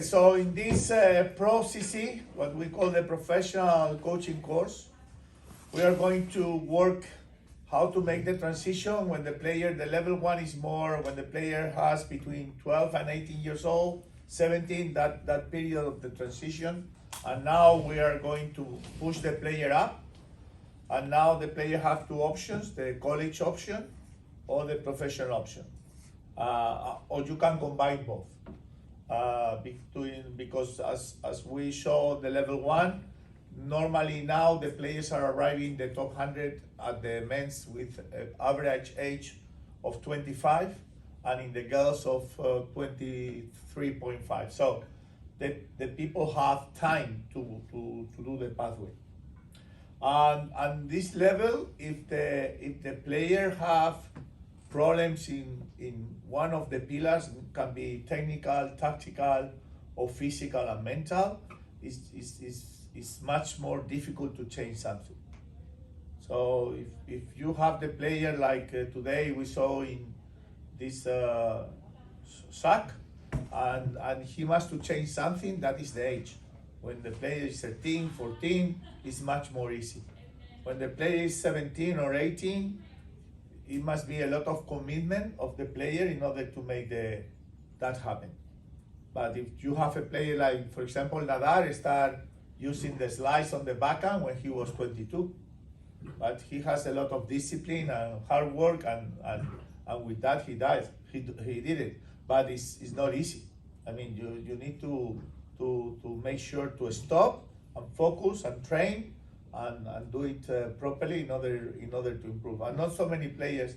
So in this Pro CC, what we call the professional coaching course, we are going to work how to make the transition when the player, the level one is more, when the player has between 12 and 18 years old, 17, that period of the transition. And now we are going to push the player up. And now the player has two options, the college option or the professional option. Or you can combine both. Because as we show the level one, normally now the players are arriving the top 100 at the men's with average age of 25 and in the girls of 23.5. So the people have time to do the pathway. And this level, if the player have problems in one of the pillars, can be technical, tactical, or physical and mental, is much more difficult to change something. So if you have the player like today we saw in this sack, and he must to change something, that is the age. When the player is 13, 14, it's much more easy. When the player is 17 or 18, it must be a lot of commitment of the player in order to make that happen. But if you have a player like, for example, Nadal start using the slice on the backhand when he was 22, but he has a lot of discipline and hard work, and with that he did it. But it's not easy. I mean, you need to make sure to stop and focus and train and do it properly in order to improve. And not so many players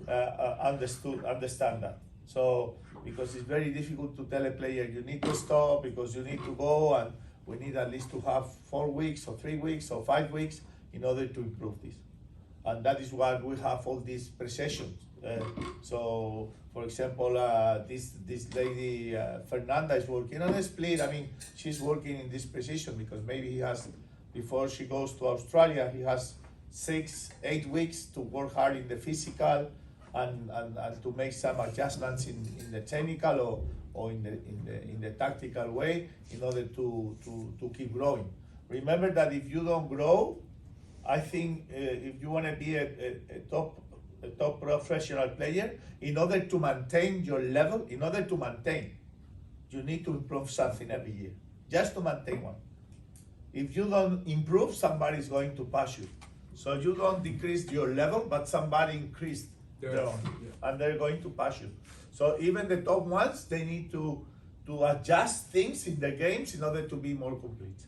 understand that. So because it's very difficult to tell a player you need to stop because you need to go, and we need at least to have 4 weeks or 3 weeks or 5 weeks in order to improve this. And that is why we have all these pre-sessions. So, for example, this lady Fernanda is working on a split. I mean, she's working in this position because maybe he has, before she goes to Australia, he has 6-8 weeks to work hard in the physical and to make some adjustments in the technical or in the tactical way in order to keep growing. Remember that if you don't grow, I think if you want to be a top professional player, in order to maintain your level, you need to improve something every year, just to maintain one. If you don't improve, somebody is going to pass you. So you don't decrease your level, but somebody increased their own, and they're going to pass you. So even the top ones, they need to adjust things in the games in order to be more complete.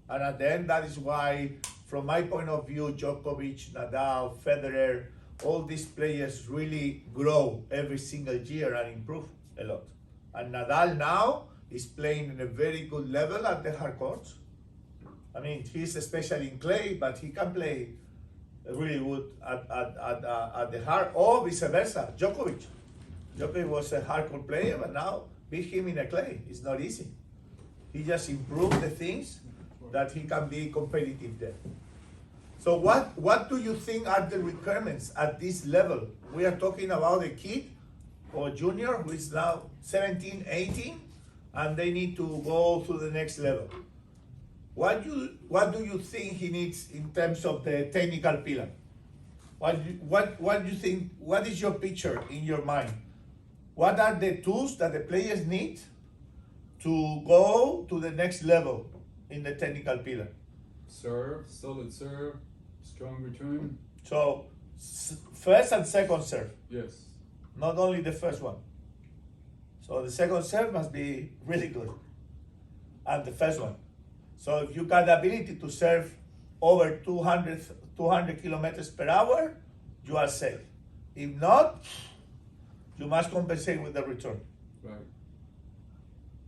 And at the end, that is why, from my point of view, Djokovic, Nadal, Federer, all these players really grow every single year and improve a lot. And Nadal now is playing in a very good level at the hard courts. I mean, he's especially in clay, but he can play really good at the hard, or vice versa. Djokovic was a hardcore player, but now beat him in a clay. It's not easy. He just improved the things that he can be competitive there. So what do you think are the requirements at this level? We are talking about a kid or junior who is now 17, 18, and they need to go to the next level. What do you think he needs in terms of the technical pillar? What do you think? What is your picture in your mind? What are the tools that the players need to go to the next level in the technical pillar? Serve, solid serve, strong return. So first and second serve. Yes. Not only the first one. So the second serve must be really good. And the first one. So if you got the ability to serve over 200 kilometers per hour, you are safe. If not, you must compensate with the return. Right.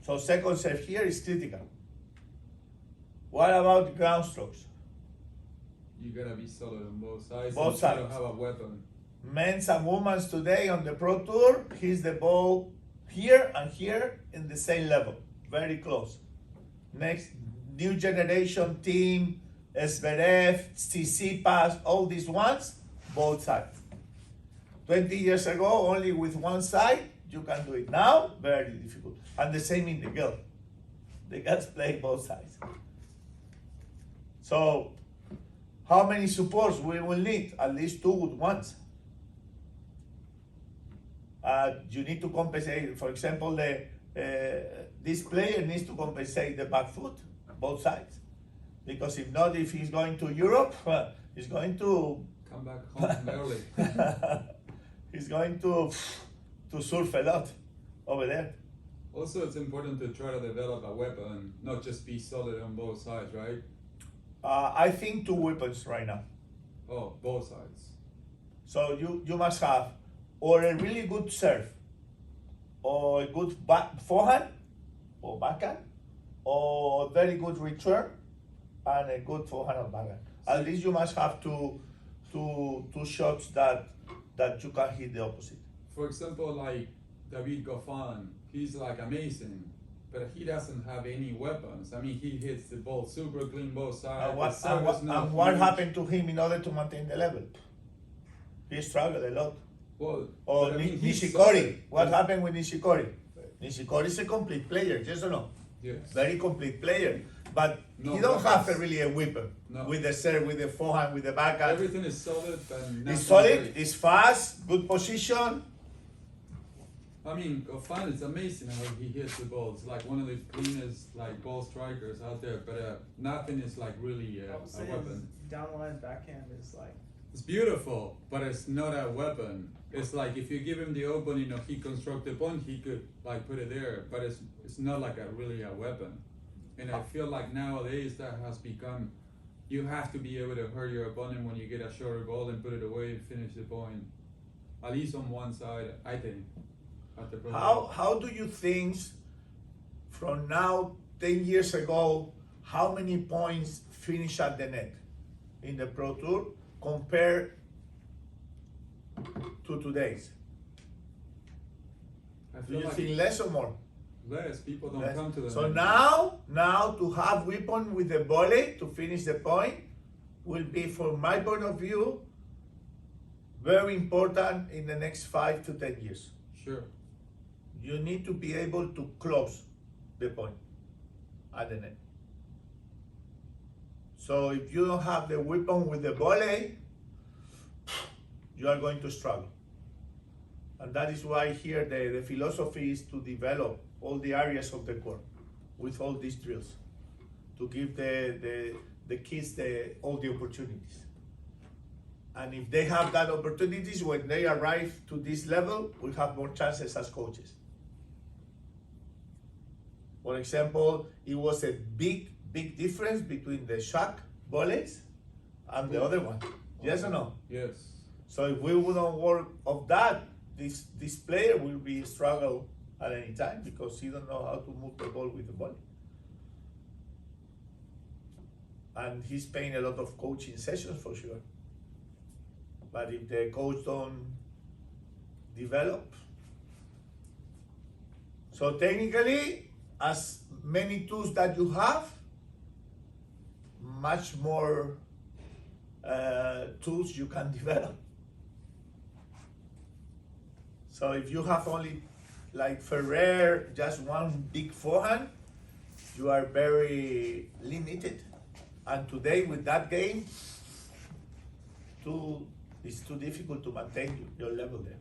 So second serve here is critical. What about ground strokes? You gotta be solid on both sides. Both sides. You don't have a weapon. Men's and women's today on the Pro Tour, hits the ball here and here in the same level, very close. Next, new generation team, Zverev, Tsitsipas, all these ones, both sides. 20 years ago, only with one side, you can do it. Now, very difficult. And the same in the girl. The guys play both sides. So, how many supports we will need? At least 2 good ones. You need to compensate. For example, this player needs to compensate the back foot, both sides, because if not, if he's going to Europe, he's going to Come back home early. he's going to surf a lot over there. Also, it's important to try to develop a weapon, not just be solid on both sides, right? I think 2 weapons right now. Oh, both sides. So you must have or a really good serve, or a good forehand, or backhand, or very good return, and a good forehand or backhand. At least you must have two shots that you can hit the opposite. For example, like David Goffin, he's like amazing, but he doesn't have any weapons. I mean, he hits the ball super clean both sides. And what happened to him in order to maintain the level? He struggled a lot. Well, Or but I mean, he's Nishikori. solid. What happened with Nishikori? Nishikori is a complete player, yes or no? Yes. Very complete player. But No he don't have weapons. really a weapon. No. With the serve, with the forehand, with the backhand. Everything is solid, but nothing It's solid, great. it's fast, good position. I mean, Goffin is amazing how he hits the ball. It's like one of the cleanest like ball strikers out there. But nothing is like really I would say a weapon. his down the line backhand is like It's beautiful, but it's not a weapon. It's like if you give him the opening or he construct the point, he could like put it there. But it's not like really a weapon. And I feel like nowadays that has become, you have to be able to hurt your opponent when you get a shorter ball and put it away and finish the point. At least on one side, I think. At the pro level. How do you think from now 10 years ago, how many points finish at the net in the Pro Tour compared to today's? I Do feel you like think less or more? less people don't Less. come to the So net. now to have weapon with the volley to finish the point will be, from my point of view, very important in the next 5 to 10 years. Sure. You need to be able to close the point at the net. So if you don't have the weapon with the volley, you are going to struggle. And that is why here the philosophy is to develop all the areas of the court with all these drills, to give the kids all the opportunities. And if they have that opportunities, when they arrive to this level, we have more chances as coaches. For example, it was a big difference between the shock volleys and the other one. Yes or no? Yes. So if we wouldn't work of that, this player will be struggle at any time because he don't know how to move the ball with the ball. And he's paying a lot of coaching sessions for sure. But if the coach don't develop, so technically, as many tools that you have, much more tools you can develop. So if you have only, like Ferrer, just one big forehand, you are very limited. And today with that game, it's too difficult to maintain your level there.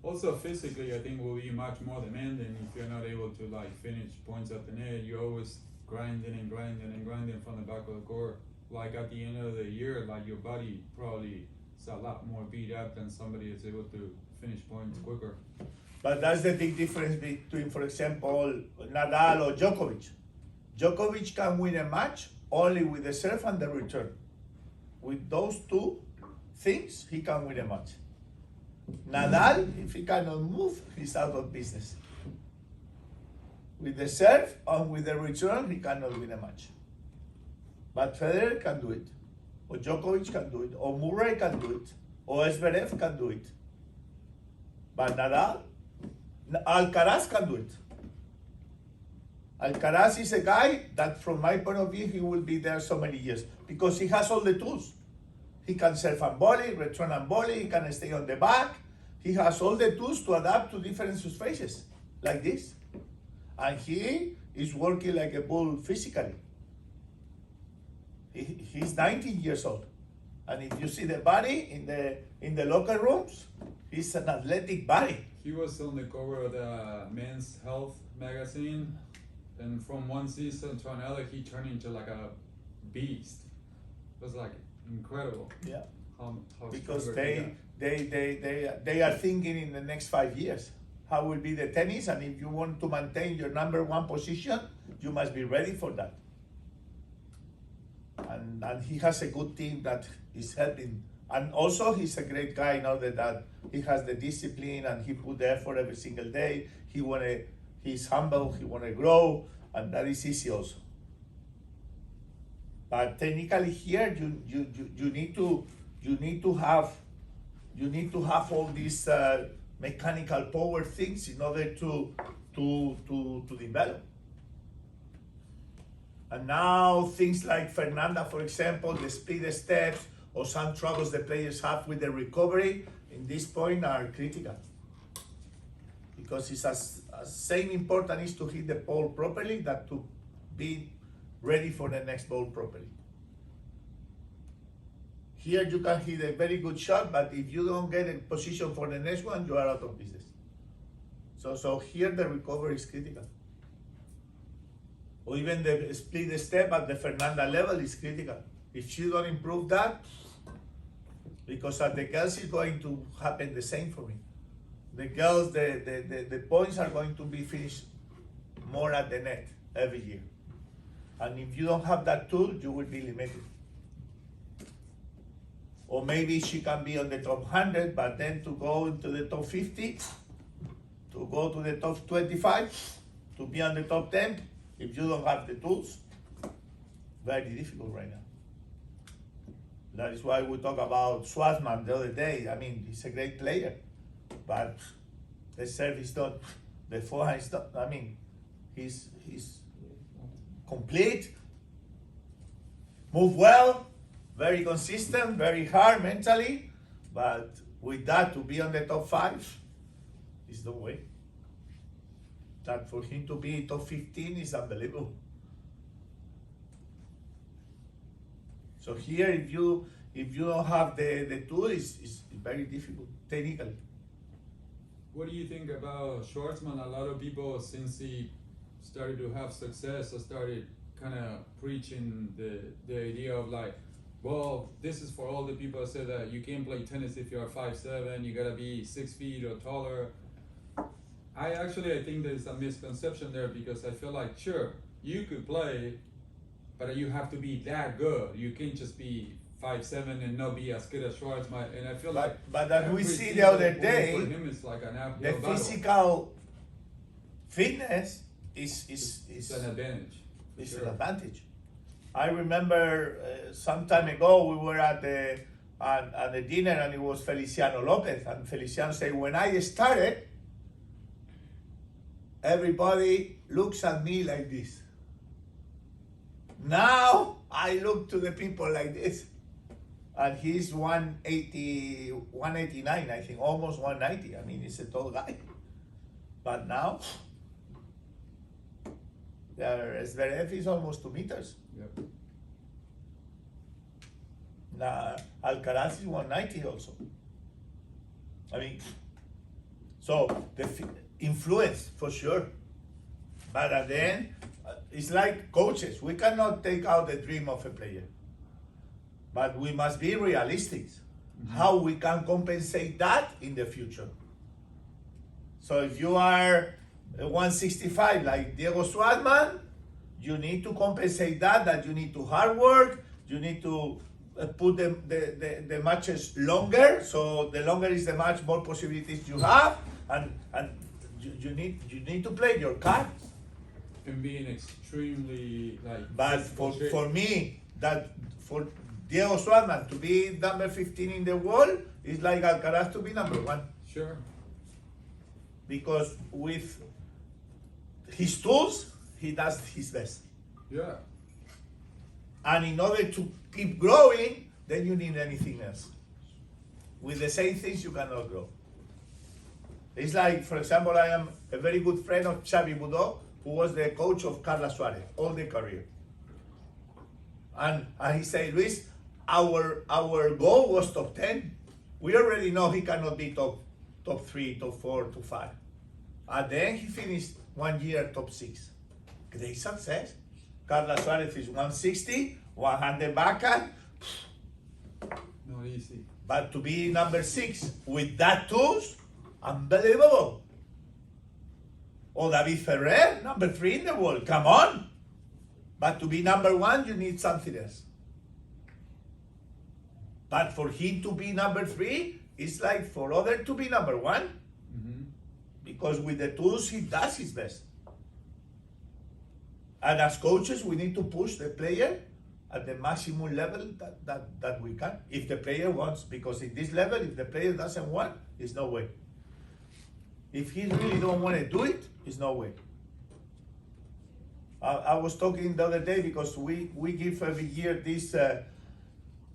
Also physically, I think will be much more demanding if you're not able to like finish points at the net. You're always grinding and grinding and grinding from the back of the court. Like at the end of the year, like your body probably is a lot more beat up than somebody that's able to finish points quicker. But that's the big difference between, for example, Nadal or Djokovic. Djokovic can win a match only with the serve and the return. With those two things, he can win a match. Nadal, if he cannot move, he's out of business. With the serve and with the return, he cannot win a match. But Federer can do it, or Djokovic can do it, or Murray can do it, or Zverev can do it. But Nadal, Alcaraz can do it. Alcaraz is a guy that, from my point of view, he will be there so many years because he has all the tools. He can serve and volley, return and volley, he can stay on the back. He has all the tools to adapt to different surfaces, like this. And he is working like a bull physically. He's 19 years old, and if you see the body in the locker rooms, he's an athletic body. He was on the cover of the Men's Health magazine, and from one season to another, he turned into like a beast. It was like incredible. Yeah, How because stronger he got. they are thinking in the next 5 years how will be the tennis, and if you want to maintain your number one position, you must be ready for that. And he has a good team that is helping, and also he's a great guy in order that he has the discipline and he put the effort every single day. He's humble, he wanna grow, and that is easy also. But technically here you need to have all these mechanical power things in order to develop. And now things like Fernanda, for example, the split steps or some troubles the players have with the recovery in this point are critical. Because it's as same important is to hit the ball properly that to be ready for the next ball properly. Here you can hit a very good shot, but if you don't get a position for the next one, you are out of business. So here the recovery is critical. Or even the split step at the Fernanda level is critical. If she don't improve that, because at the girls is going to happen the same for me. The girls, the points are going to be finished more at the net every year. And if you don't have that tool, you will be limited. Or maybe she can be on the top 100, but then to go into the top 50, to go to the top 25, to be on the top 10, if you don't have the tools, very difficult right now. That is why we talk about Schwarzman the other day. I mean, he's a great player, but the serve is not, the forehand is not, I mean, he's complete, move well, very consistent, very hard mentally, but with that to be on the top 5 is no way. That for him to be top 15 is unbelievable. So here, if you don't have the tool, it's very difficult technically. What do you think about Schwartzman? A lot of people, since he started to have success, started kind of preaching the idea of like, well, this is for all the people that say that you can't play tennis if you're 5'7", you gotta be 6 feet or taller. I think there's a misconception there, because I feel like, sure, you could play, but you have to be that good. You can't just be 5'7" and not be as good as Schwartzman. And I feel but as we see the other day, for him it's like an uphill the battle. physical fitness is an advantage. It's Sure. an advantage. I remember some time ago we were at the dinner, and it was Feliciano Lopez, and Feliciano said, when I started, everybody looks at me like this. Now I look to the people like this. And he's 180, 189, I think, almost 190. I mean, he's a tall guy. But now, Zverev is almost 2 meters. Yep. Now, Alcaraz is 190 also. I mean, so the influence for sure. But at the end, it's like coaches. We cannot take out the dream of a player. But we must be realistic. Mm-hmm. How we can compensate that in the future. So if you are 165 like Diego Schwartzman, you need to compensate that you need to hard work, you need to put the matches longer, so the longer is the match, more possibilities you have, and you need to play your cards. And being extremely like. But for me, that for Diego Schwartzman to be number 15 in the world is like Alcaraz to be number 1. Sure. Because with his tools, he does his best. Yeah. And in order to keep growing, then you need anything else. With the same things, you cannot grow. It's like, for example, I am a very good friend of Xavi Budó, who was the coach of Carlos Suarez all the career. And he said, Luis, our goal was top 10. We already know he cannot be top 3, top 4, top 5. And then he finished 1 year top 6. Great success. Carlos Suarez is 160, 100 backhand. Not easy. But to be number 6 with that tools, unbelievable. Or David Ferrer, number 3 in the world. Come on. But to be number 1, you need something else. But for him to be number 3, it's like for other to be number 1. Mm-hmm. Because with the tools, he does his best. And as coaches, we need to push the player at the maximum level that we can. If the player wants, because in this level, if the player doesn't want, there's no way. If he really don't want to do it, there's no way. I was talking the other day because we give every year this, as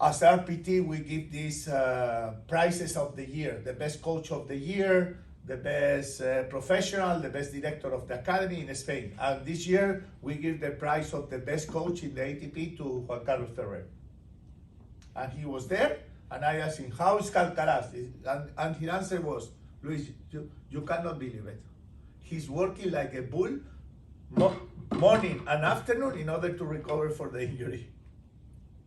RPT, we give these prizes of the year, the best coach of the year, the best professional, the best director of the academy in Spain. And this year, we give the prize of the best coach in the ATP to Juan Carlos Ferrer. And he was there, and I asked him, how is Alcaraz? And his answer was, Luis, you cannot believe it. He's working like a bull morning and afternoon in order to recover for the injury.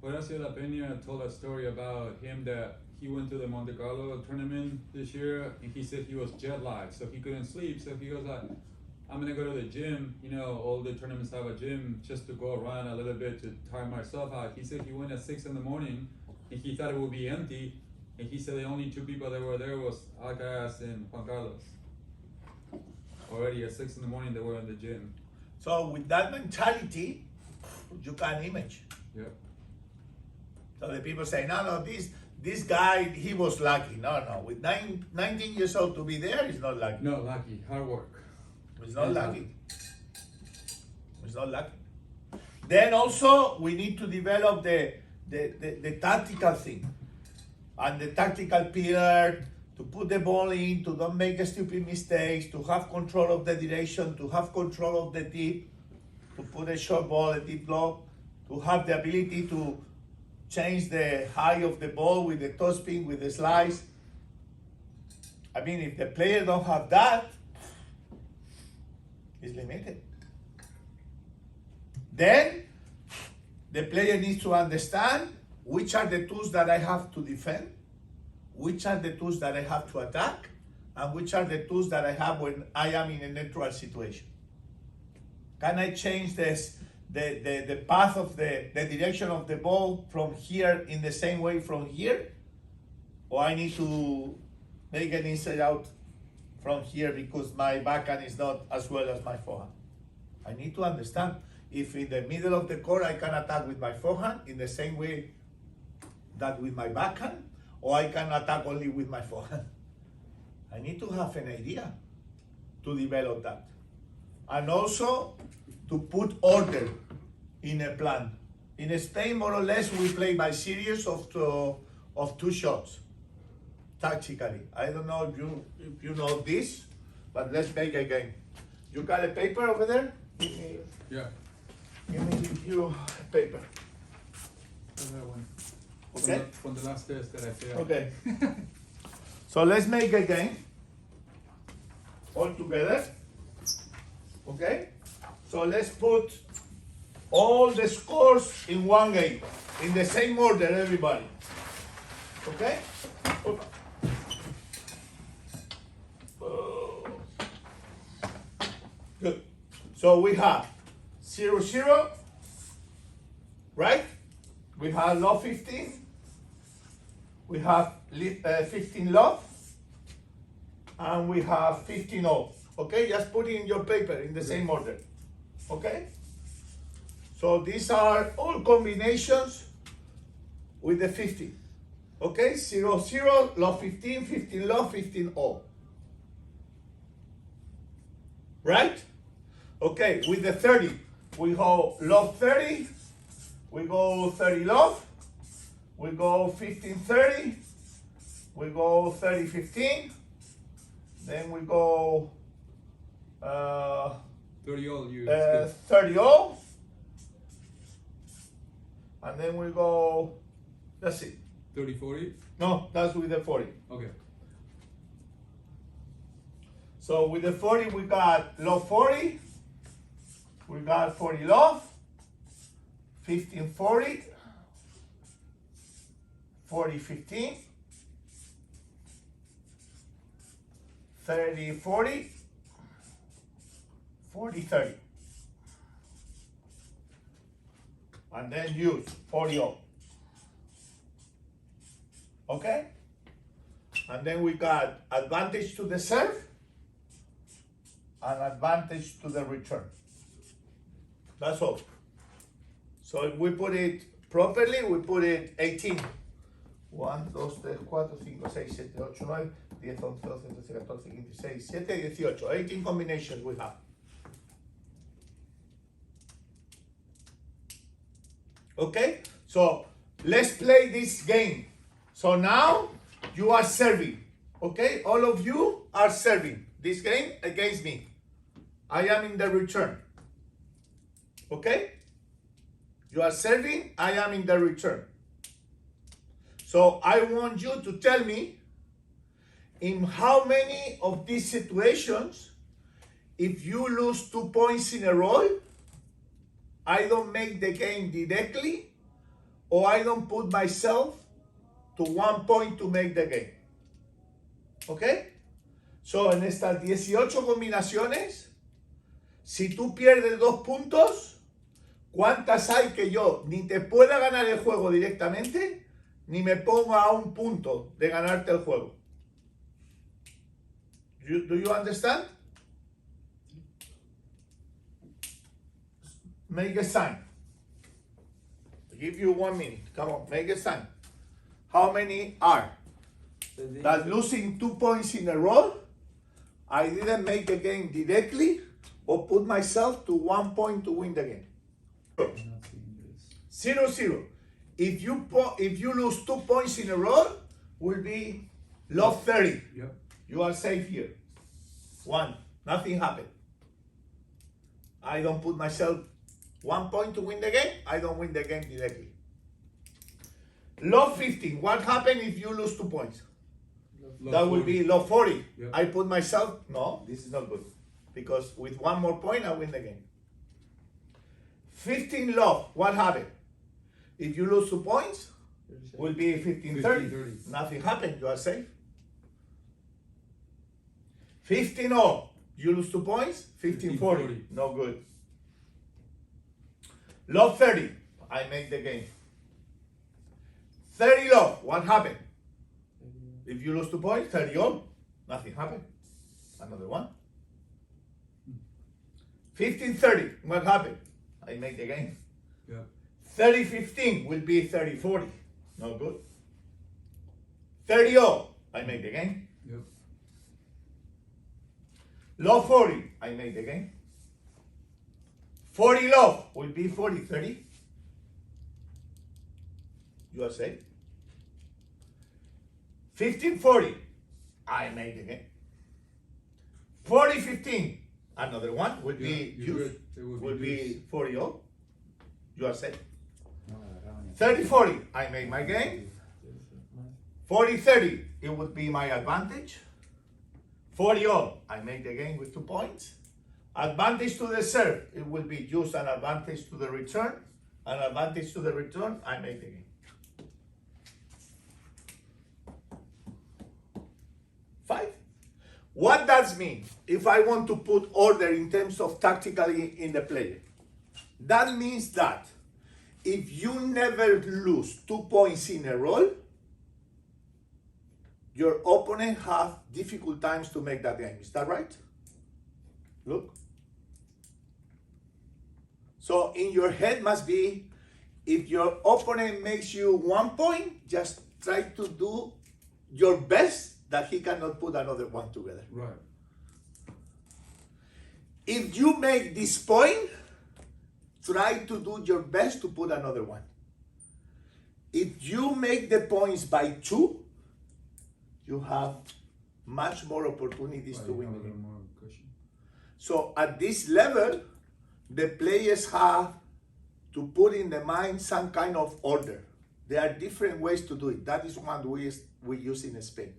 Horacio La Peña told a story about him that he went to the Monte Carlo tournament this year, and he said he was jet lagged, so he couldn't sleep. So he goes like, I'm gonna go to the gym. You know, all the tournaments have a gym just to go around a little bit to tire myself out. He said he went at 6 in the morning, and he thought it would be empty. And he said the only 2 people that were there was Alcaraz and Juan Carlos. Already at 6 in the morning, they were in the gym. So with that mentality, you can image. Yep. So the people say, no, this guy, he was lucky. No, with 19 years old to be there, he's not lucky. No, lucky, hard work. It's not lucky. It's not lucky. Then also, we need to develop the tactical thing. And the tactical pillar, to put the ball in, to don't make stupid mistakes, to have control of the direction, to have control of the tip, to put a short ball, a deep block, to have the ability to change the height of the ball with the topspin, with the slice. I mean, if the player don't have that, he's limited. Then, the player needs to understand which are the tools that I have to defend, which are the tools that I have to attack, and which are the tools that I have when I am in a neutral situation. Can I change this, the path of the direction of the ball from here in the same way from here? Or I need to make an inside out from here because my backhand is not as well as my forehand. I need to understand if in the middle of the court I can attack with my forehand in the same way that with my backhand, or I can attack only with my forehand. I need to have an idea to develop that. And also to put order in a plan. In Spain, more or less, we play by series of 2 shots, tactically. I don't know if you know this, but let's make a game. You got a paper over there? Yeah. Let me give you a paper. That one. Okay. From the last test that I failed. Okay. So let's make a game all together. Okay? So let's put all the scores in one game, in the same order, everybody. Okay? Opa. Oh. Good. So we have 0-0, right? We have love 15. We have 15 love. And we have 15 all. Okay, just put it in your paper in the same order. Okay? So these are all combinations with the 15. Okay, 0-0, love 15, 15 love, 15 all. Right? Okay, with the 30, we go love 30, we go 30 love, we go 15-30, we go 30-15, then we go 30 all you. 30 all. And then we go, that's it. 30, 40? No, that's with the 40. Okay. So with the 40, we got love 40. We got 40 love. 15, 40. 40, 15. 30, 40. 40, 30. And then use 40 all. Okay? And then we got advantage to the serve and advantage to the return. That's all. So if we put it properly, we put it 18. 1, 2, 3, 4, 5, 6, 7, 8, 9, 10, 11, 12, 13, 14, 15, 16, 17, 18. 18 combinations we have. Okay? So let's play this game. So now you are serving. Okay? All of you are serving this game against me. I am in the return. Okay? You are serving, I am in the return. So I want you to tell me in how many of these situations, if you lose 2 points in a row, I don't make the game directly, or I don't put myself to 1 point to make the game. ¿Ok? So, en estas 18 combinaciones, si tú pierdes 2 puntos, ¿cuántas hay que yo ni te pueda ganar el juego directamente, ni me pongo a 1 punto de ganarte el juego? Do you understand? Make a sign. I'll give you 1 minute. Come on, make a sign. How many are? That losing 2 points in a row, I didn't make the game directly or put myself to 1 point to win the game. 0-0. If you lose 2 points in a row, will be love 30. Yep. You are safe here. 1. Nothing happened. I don't put myself 1 point to win the game. I don't win the game directly. Love 15. What happened if you lose 2 points? That will be love 40. Yep. I put myself, no, this is not good. Because with 1 more point, I win the game. 15 love. What happened? If you lose 2 points, will be 15-30. 15-30. Nothing happened. You are safe. 15 all. You lose 2 points. 15-40. 15-40. No good. Love 30. I make the game. 30 love. What happened? If you lose 2 points, 30 all. Nothing happened. Another one. 15-30. What happened? I make the game. Yeah. 30-15 will be 30-40. No good. 30 all. I make the game. Yep. Love 40. I make the game. 40 love will be 40-30. You are safe. 15-40. I make the game. 40-15. Another one will be used. Will be 40 all. You are safe. 30-40. I make my game. 40-30. It would be my advantage. 40 all. I make the game with 2 points. Advantage to the serve. It will be just an advantage to the return. An advantage to the return. I make the game. 5. What does mean if I want to put order in terms of tactically in the player? That means that if you never lose 2 points in a row, your opponent have difficult times to make that game. Is that right? Look. So in your head must be, if your opponent makes you 1 point, just try to do your best that he cannot put another one together. Right. If you make this point, try to do your best to put another one. If you make the points by 2, you have much more opportunities to win the game. So at this level, the players have to put in the mind some kind of order. There are different ways to do it. That is one we use in Spain.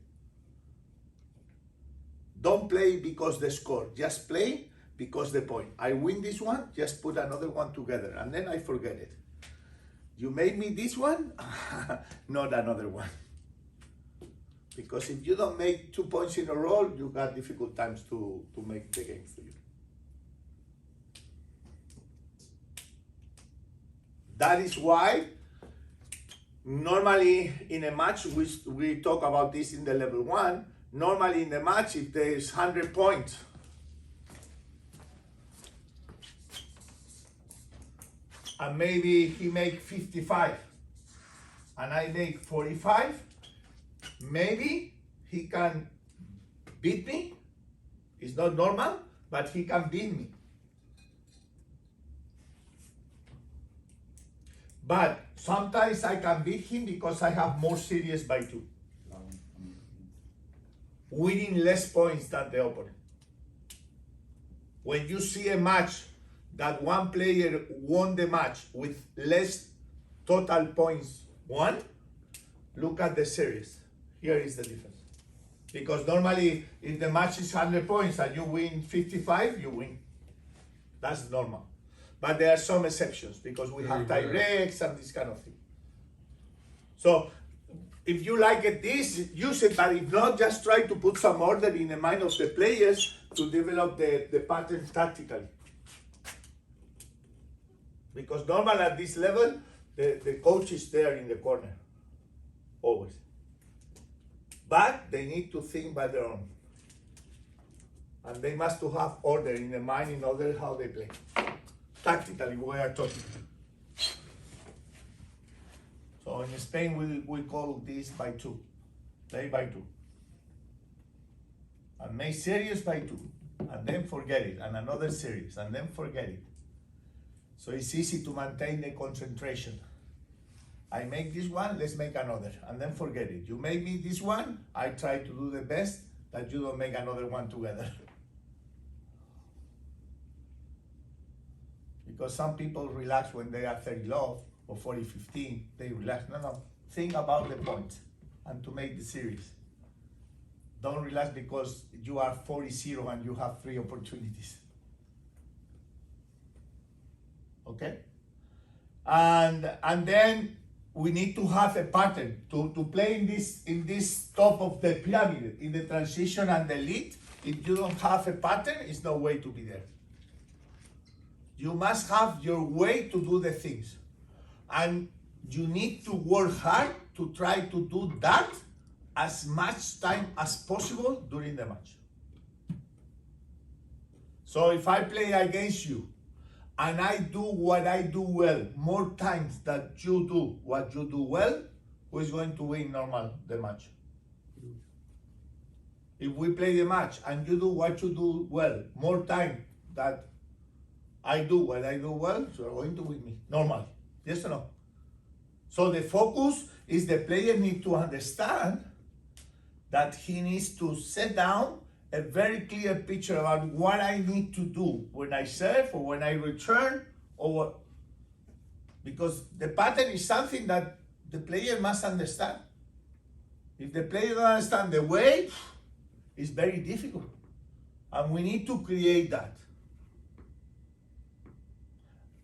Don't play because the score, just play because the point. I win this one, just put another one together, and then I forget it. You made me this one, not another one. Because if you don't make 2 points in a row, you got difficult times to make the game for you. That is why normally in a match, we talk about this in the level 1, normally in the match, if there is 100 points, and maybe he make 55, and I make 45, maybe he can beat me. It's not normal, but he can beat me. But sometimes I can beat him because I have more series by 2. Winning less points than the opponent. When you see a match that one player won the match with less total points won, look at the series. Here is the difference. Because normally if the match is 100 points and you win 55, you win. That's normal. But there are some exceptions because we have tie breaks and this kind of thing. So if you like it, this, use it, but if not, just try to put some order in the mind of the players to develop the pattern tactically. Because normal at this level, the coach is there in the corner, always. But they need to think by their own. And they must to have order in the mind in order how they play. Tactically, we are talking. So in Spain, we call this by 2. Play by 2. And make series by 2. And then forget it. And another series. And then forget it. So it's easy to maintain the concentration. I make this one, let's make another. And then forget it. You make me this one, I try to do the best that you don't make another one together. Because some people relax when they are 30 love or 40-15, they relax. No. Think about the point and to make the series. Don't relax because you are 40-0 and you have 3 opportunities. Okay? And then we need to have a pattern to play in this top of the pyramid, in the transition and the lead. If you don't have a pattern, it's no way to be there. You must have your way to do the things. And you need to work hard to try to do that as much time as possible during the match. So if I play against you and I do what I do well more times than you do what you do well, who is going to win normal the match? If we play the match and you do what you do well more time than I do what I do well, so you're going to win me. Normal. Yes or no? So the focus is the player needs to understand that he needs to set down a very clear picture about what I need to do when I serve or when I return, or what. Because the pattern is something that the player must understand. If the player doesn't understand the way, it's very difficult. And we need to create that.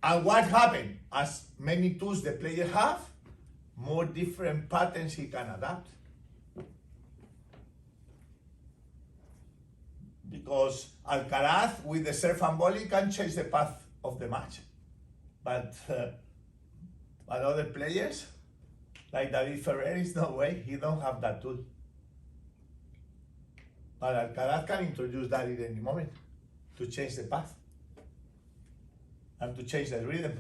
And what happened? As many tools the player have, more different patterns he can adapt. Because Alcaraz with the serve and volley can change the path of the match. But other players, like David Ferrer, is no way, he don't have that tool. But Alcaraz can introduce that at any moment to change the path and to change the rhythm.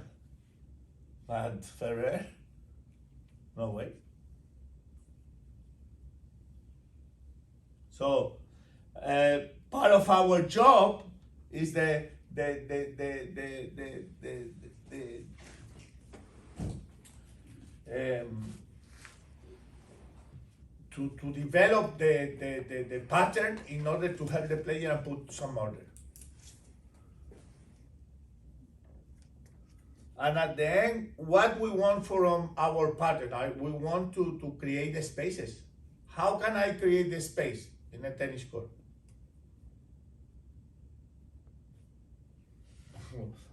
But Ferrer, no way. So part of our job is to develop the pattern in order to help the player and put some order. And at the end, what we want from our partner, we want to create the spaces. How can I create the space in a tennis court?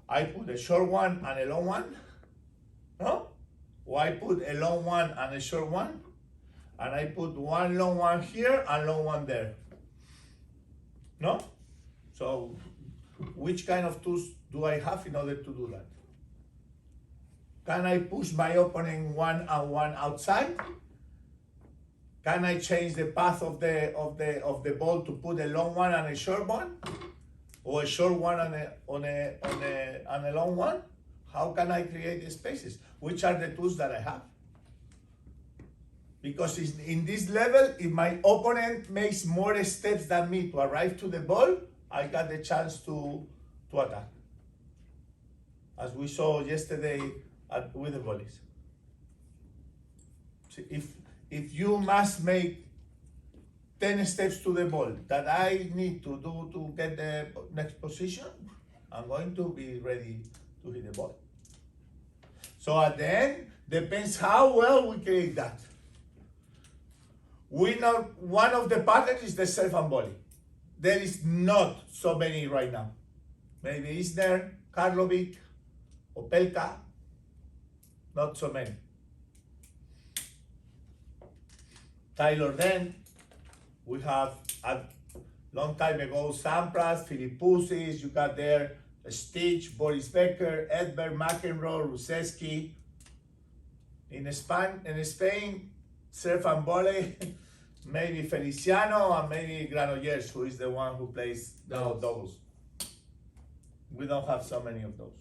I put a short one and a long one, no? Or I put a long one and a short one, and I put one long one here and long one there, no? So, which kind of tools do I have in order to do that? Can I push my opponent one and one outside? Can I change the path of the ball to put a long one and a short one? Or a short one and a long one? How can I create the spaces? Which are the tools that I have? Because in this level, if my opponent makes more steps than me to arrive to the ball, I got the chance to attack. As we saw yesterday with the volleys. So if you must make 10 steps to the ball that I need to do to get the next position, I'm going to be ready to hit the ball. So at the end, depends how well we create that. We know one of the patterns is the serve and volley. There is not so many right now. Maybe Isner, Karlovic, Opelka, not so many. Tyler Den, we have a long time ago Sampras, Philippoussis, you got there Stitch, Boris Becker, Edberg, McEnroe, Ruseski. In Spain, serve and volley, maybe Feliciano and maybe Granollers, who is the one who plays now doubles. We don't have so many of those.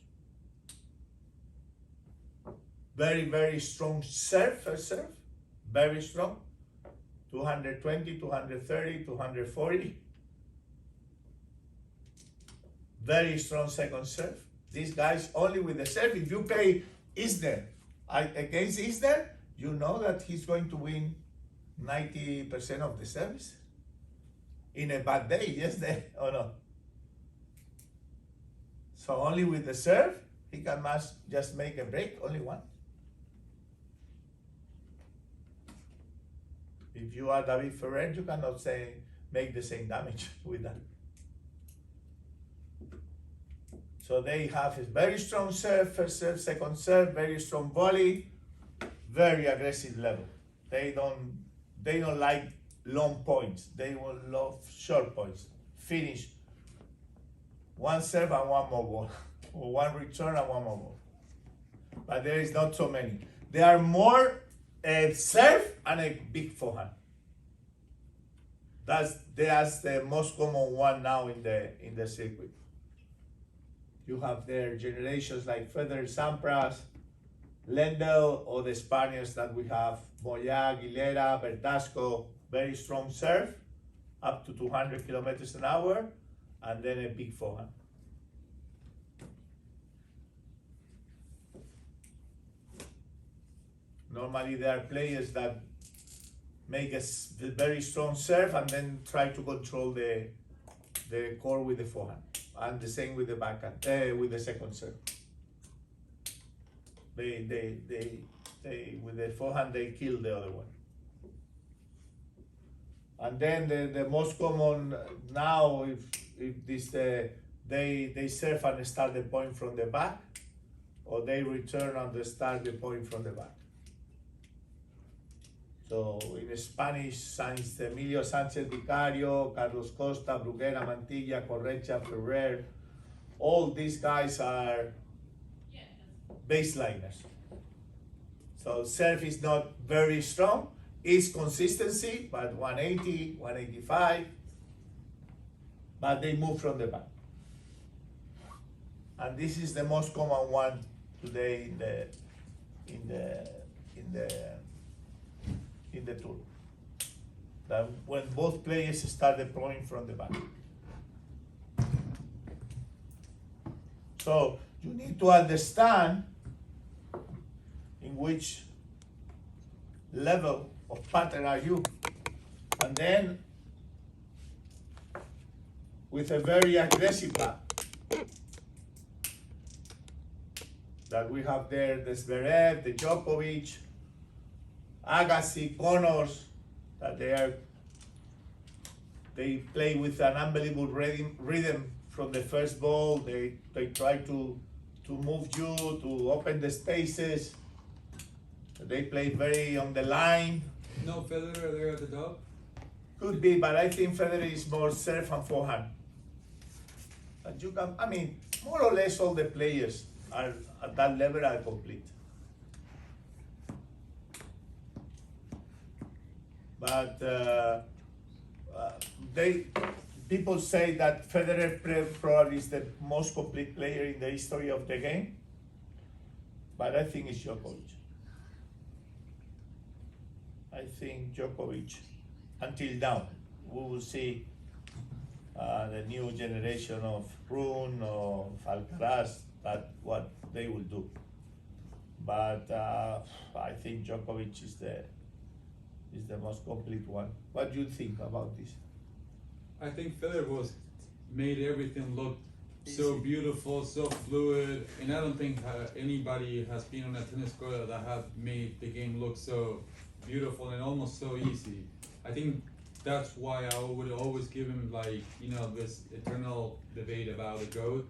Very, very strong serve, first serve, very strong. 220, 230, 240. Very strong second serve. These guys only with the serve. If you play Isner against Isner, you know that he's going to win 90% of the service. In a bad day, yes, or no? So only with the serve, he can just make a break, only one. If you are David Ferrer, you cannot make the same damage with that. So they have a very strong serve, first serve, second serve, very strong volley, very aggressive level. They don't like long points. They will love short points. Finish. One serve and one more ball, or one return and one more ball. But there is not so many. There are more serve and a big forehand. That's the most common one now in the circuit. You have their generations like Federer, Sampras, Lendl, or the Spaniards that we have, Moya, Aguilera, Verdasco, very strong serve, up to 200 kilometers an hour, and then a big forehand. Normally there are players that make a very strong serve and then try to control the court with the forehand. And the same with the backhand, with the second serve. They with the forehand they kill the other one. And then the most common now, if this they serve and start the point from the back, or they return and start the point from the back. So in Spanish, Emilio Sanchez Vicario, Carlos Costa, Bruguera, Mantilla, Correcha, Ferrer, all these guys are baseliners. So serve is not very strong, it's consistency, but 180, 185, but they move from the back. And this is the most common one today in the tour. That when both players start deploying from the back. So you need to understand in which level of pattern are you. And then with a very aggressive back, that we have there, the Zverev, the Djokovic, Agassi, Connors, that they play with an unbelievable rhythm from the first ball. They try to move you, to open the spaces. They play very on the line. No Federer there at the top? Could be, but I think Federer is more serve and forehand. But you can, I mean, more or less all the players are at that level are complete. But people say that Federer probably is the most complete player in the history of the game. But I think it's Djokovic. I think Djokovic, until now, we will see the new generation of Rune or Alcaraz, that what they will do. But I think Djokovic is the most complete one. What do you think about this? I think Federer made everything look so beautiful, so fluid, and I don't think anybody has been on a tennis court that have made the game look so beautiful and almost so easy. I think that's why I would always give him this eternal debate about the GOAT.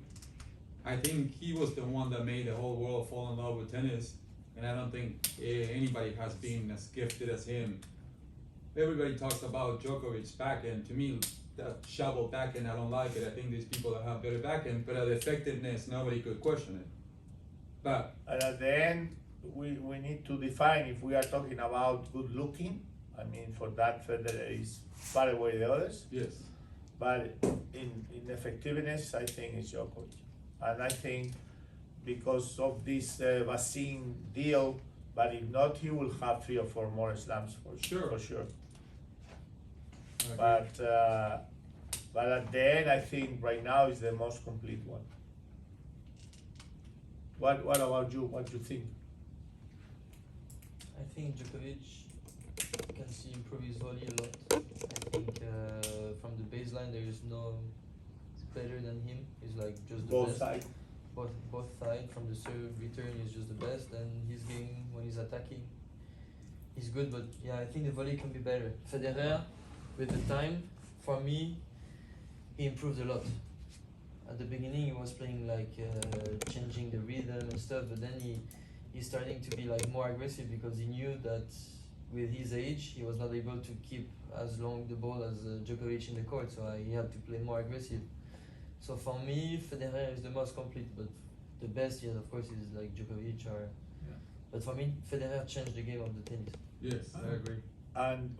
I think he was the one that made the whole world fall in love with tennis, and I don't think anybody has been as gifted as him. Everybody talks about Djokovic's backhand. To me, that shovel backhand, I don't like it. I think there's people that have better backhand, but at effectiveness, nobody could question it. But And at the end, we need to define if we are talking about good looking. I mean, for that, Federer is far away the others. yes, But in effectiveness, I think it's Djokovic. And I think because of this vaccine deal, but if not, he will have 3 or 4 more slams for Sure. sure. I agree. But at the end, I think right now is the most complete one. What about you? What do you think? I think Djokovic can see improve his volley a lot. I think from the baseline there is no better than him. He's like just the Both best. sides. Both sides from the serve return is just the best, and his game when he's attacking, he's good. But yeah, I think the volley can be better. Federer, with the time, for me, he improved a lot. At the beginning, he was playing like changing the rhythm and stuff, but then he's starting to be like more aggressive because he knew that with his age, he was not able to keep as long the ball as Djokovic in the court, so he had to play more aggressive. So for me, Federer is the most complete, but the best, yes, of course, is like Djokovic or. Yeah. But for me, Federer changed the game of the tennis. yes, I agree. And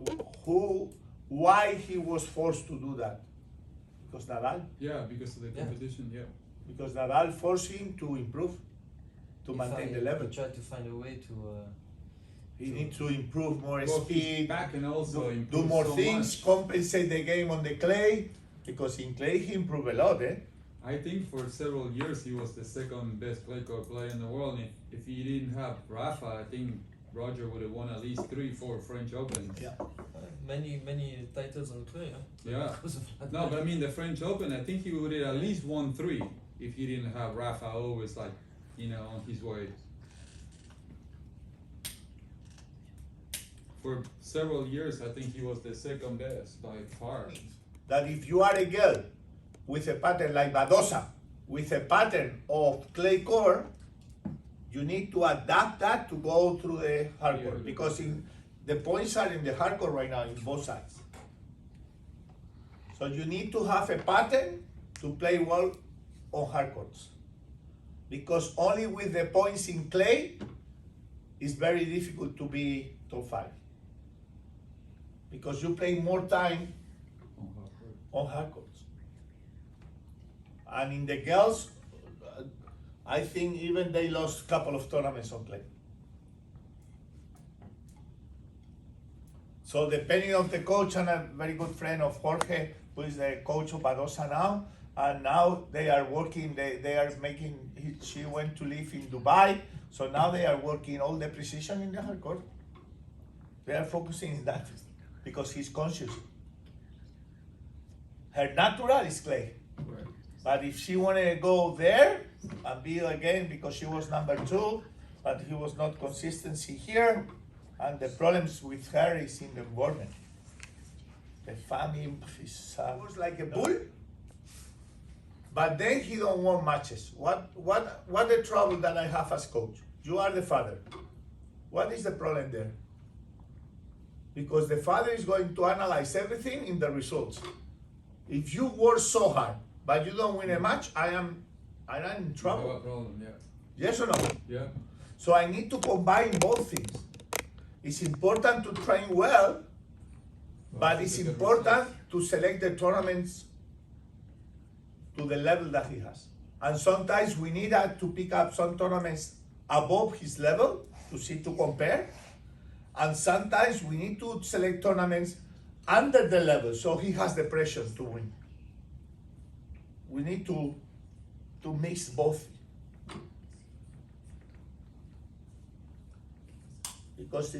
why he was forced to do that? Because Nadal? Yeah, because of the Yeah. competition, yeah. Because Nadal forced him to improve, to maintain the level. He tried to find a way to. He needs to improve more Well, his speed, back and also do improve more so things, much. compensate the game on the clay. Because in clay he improved a lot, eh? I think for several years he was the second best clay court player in the world. And if he didn't have Rafa, I think Roger would have won at least 3-4 French Opens. Yeah. Many titles on clay. Huh? Yeah. Because of that. No, but I mean the French Open, I think he would have at least won 3 if he didn't have Rafa always on his way. For several years, I think he was the second best by far. That if you are a girl with a pattern like Badosa, with a pattern of clay court, you need to adapt that to go through the hardcore. Because the points are in the hardcore right now in both sides. So you need to have a pattern to play well on hardcourts. Because only with the points in clay, it's very difficult to be top 5. Because you play more time on hardcourts. And in the girls, I think even they lost a couple of tournaments on clay. So depending on the coach, and a very good friend of Jorge, who is the coach of Badosa now, and now they are working, they are making, she went to live in Dubai, so now they are working all the precision in the hardcourt. They are focusing on that, because he's conscious. Her natural is clay. Right. But if she wanna go there, and be again because she was number 2, but he was not consistency here, and the problems with her is in the environment. The family is was like a bull, but then he don't want matches. What the trouble that I have as coach? You are the father. What is the problem there? Because the father is going to analyze everything in the results. If you work so hard, but you don't win a match, I am in You have trouble. a problem, yeah. Yes or no? Yeah. So I need to combine both things. It's important to train well, but it's Look at important results. to select the tournaments to the level that he has. And sometimes we need to pick up some tournaments above his level to compare. And sometimes we need to select tournaments under the level so he has the pressure to win. We need to mix both. Because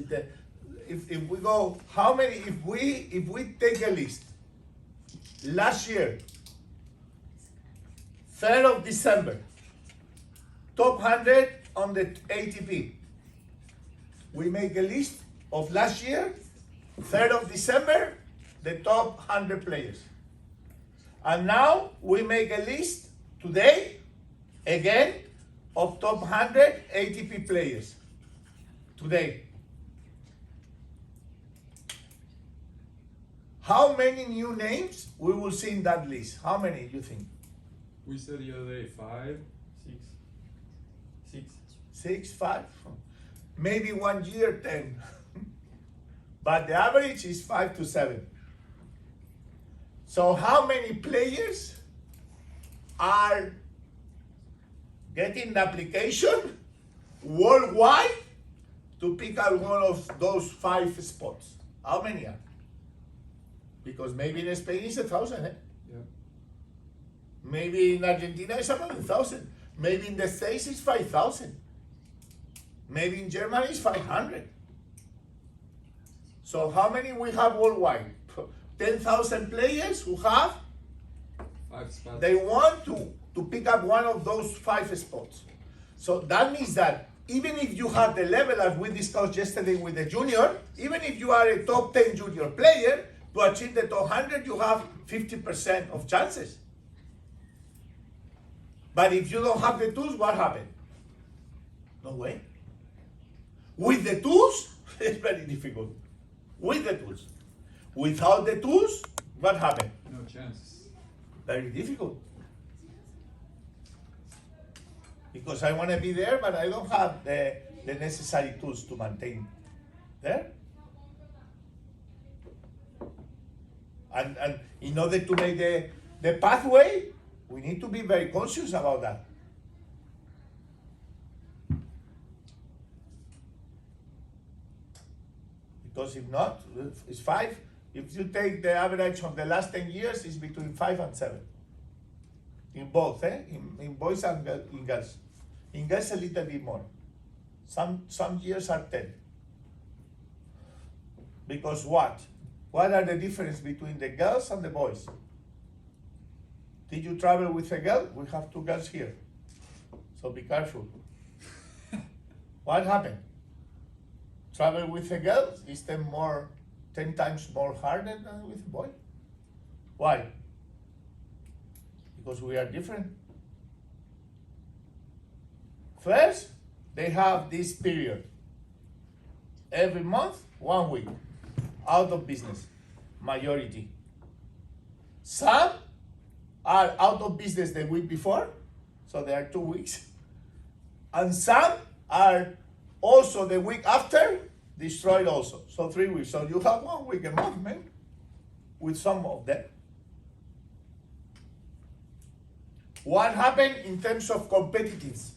if we go, how many, if we take a list, last year, 3rd of December, top 100 on the ATP. We make a list of last year, 3rd of December, the top 100 players. And now we make a list today, again, of top 100 ATP players. Today. How many new names we will see in that list? How many you think? We said the other day 5. 6. 6, 5? Maybe 1 year 10. But the average is 5 to 7. So how many players are getting the application worldwide to pick out one of those 5 spots? How many are? Because maybe in Spain it's 1,000, eh? Yeah. Maybe in Argentina it's another 1,000. Maybe in the States it's 5,000. Maybe in Germany it's 500. So how many we have worldwide? 10,000 players who have, 5 spots. they want to pick up one of those 5 spots. So that means that even if you have the level as we discussed yesterday with the junior, even if you are a top 10 junior player, to achieve the top 100, you have 50% of chances. But if you don't have the tools, what happens? No way. With the tools, it's very difficult. With the tools. Without the tools, what happens? No chances. Very difficult. Because I want to be there, but I don't have the necessary tools to maintain there. And in order to make the pathway, we need to be very conscious about that. Because if not, it's 5. If you take the average of the last 10 years, it's between 5 and 7. In both, in boys and in girls. In girls, a little bit more. Some years are 10. Because what? What are the difference between the girls and the boys? Did you travel with a girl? We have 2 girls here. So be careful. What happened? Travel with a girl is 10 times more harder than with a boy. Why? Because we are different. First, they have this period. Every month, 1 week. Out of business. Majority. Some are out of business the week before, so they are 2 weeks. And some are also the week after, destroyed also. So 3 weeks. So you have 1 week a month, man, with some of them. What happened in terms of competitiveness?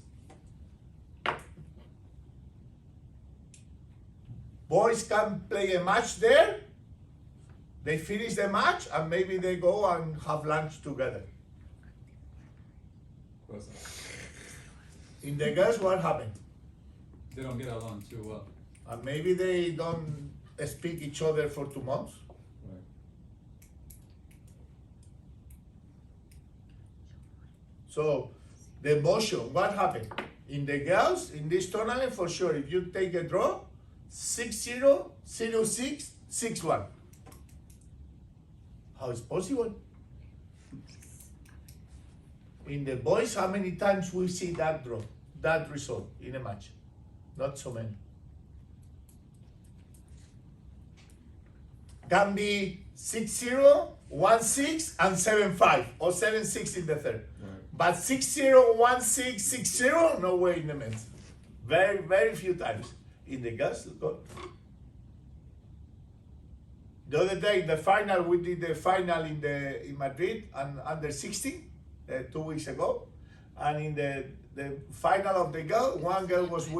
Boys can play a match there, they finish the match, and maybe they go and have lunch together. Of course not. In the girls, what happened? They don't get along too well. And maybe they don't speak each other for 2 months. Right. So the emotion, what happened? In the girls, in this tournament, for sure, if you take a draw, 6-0, 0-6, 6-1. How is possible? In the boys, how many times we see that draw, that result in a match? Not so many. Can be 6-0, 1-6, and 7-5, or 7-6 in the third. Right. But 6-0, 1-6, 6-0, no way in the men's. Very, very few times. In the girls, look. The other day, the final, we did the final in Madrid and under 16, 2 weeks ago. And in the final of the girl, one girl was winning.